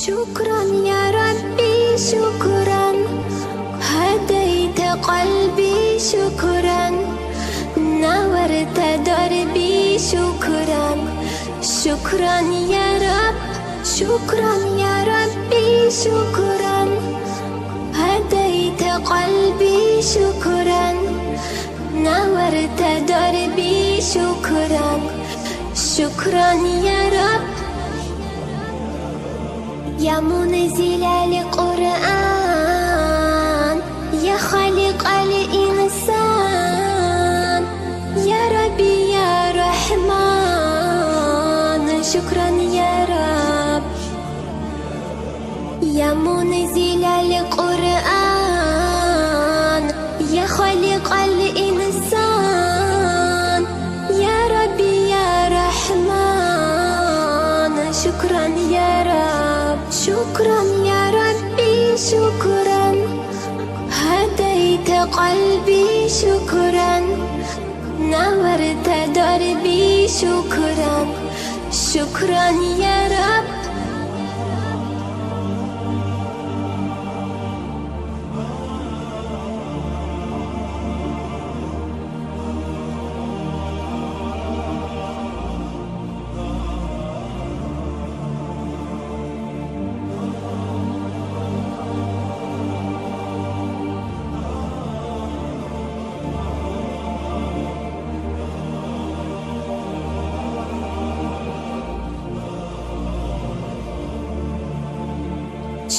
شكرا يا ربي شكرا، هديت قلبي شكرا، نورت دربي شكرا. شكرا يا رب، شكرا يا ربي شكرا، هديت قلبي شكرا، نورت دربي شكرا. شكرا يا رب يا منزل القرآن، يا خالق الإنسان، يا ربي يا رحمن. شكرا يا رب يا منزل القرآن، يا خالق الإنسان، يا ربي يا رحمن. شكرا يا رب، شكرا يا ربي شكرا، هديت قلبي شكرا، نورت دربي شكرا. شكرا يا رب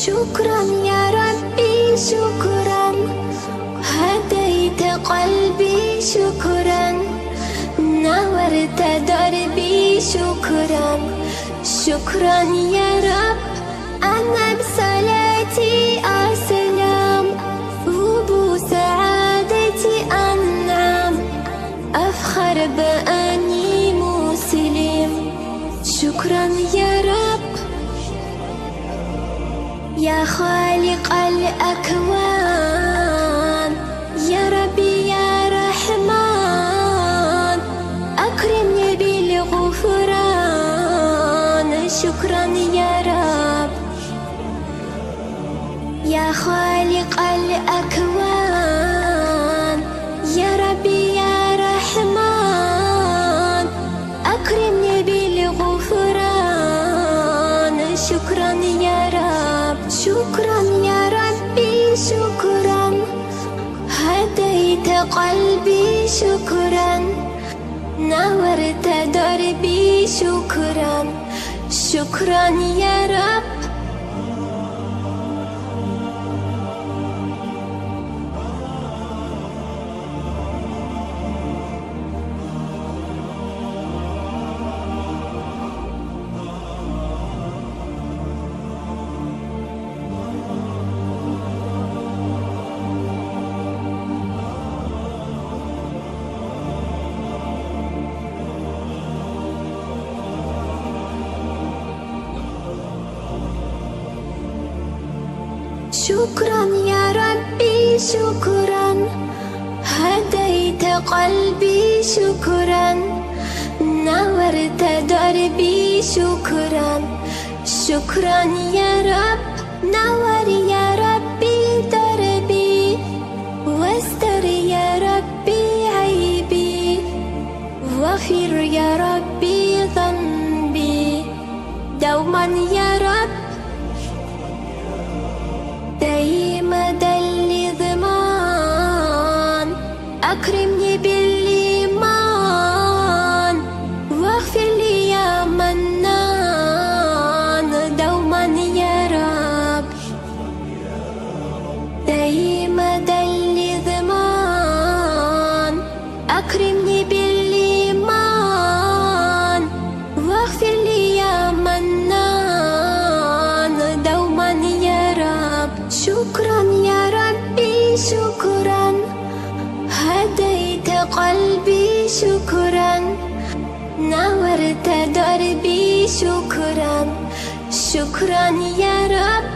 شكرا يا ربي شكرا، هديت قلبي شكرا، نورت دربي شكرا. شكرا يا رب أنا بصلاتي أسلم، وبسعادتي أنعم، أفخر بأني مسلم. شكرا يا رب يا خالق الأكوان، يا ربي يا رحمن، أكرمني بالغفران. شكرا يا رب يا خالق الأكوان، يا ربي يا رحمن، أكرمني بالغفران. شكرا يا رب، شكرا يا ربي شكرا، هديت قلبي شكرا، نورت دربي شكرا. شكرا يا رب شكرا يا ربي شكرا، هديت قلبي شكرا، نورت دربي شكرا. شكرا يا رب نور يا ربي دربي، واستر يا ربي عيبي، واغفر يا ربي ذنبي دوما يا رب. مدى الضمان أكرمني بالإيمان، واغفر لي يا منان دوما يا رب. مدى الضمان أكرمني بالإيمان، واغفر لي يا منان دوما يا رب. شكرا يا ربي شكرا، هديت قلبي شكرا، نورت دربي شكرا. شكرا يا رب